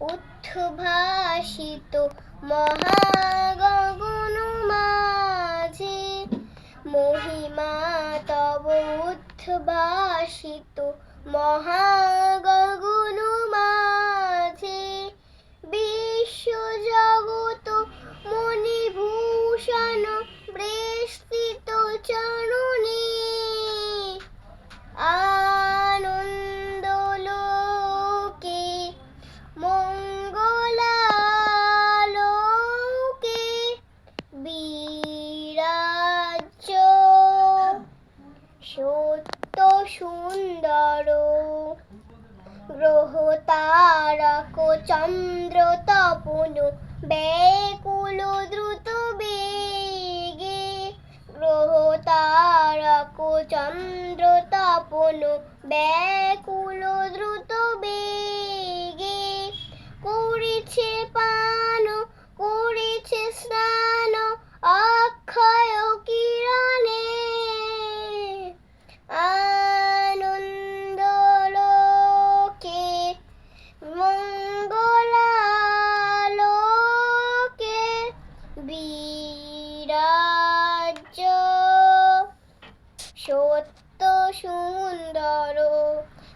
উদ্ভাসিত মহাগগন মাঝে, মহিমা তব উদ্ভাসিত মহাগগন মাঝে, বিশ্বজগৎ মণিভূষণ বেষ্টিত চরণে, আনন্দলোকে মঙ্গলালোকে বিরাজ্য, সত্য সুন্দর গ্রহ তারক চন্দ্র তপন ব্যাকুল দ্রুত বেগে, গ্রহ তারক চন্দ্র তপন ব্যাকুল দ্রুত বেগে, করিছে পান করিছে স্নান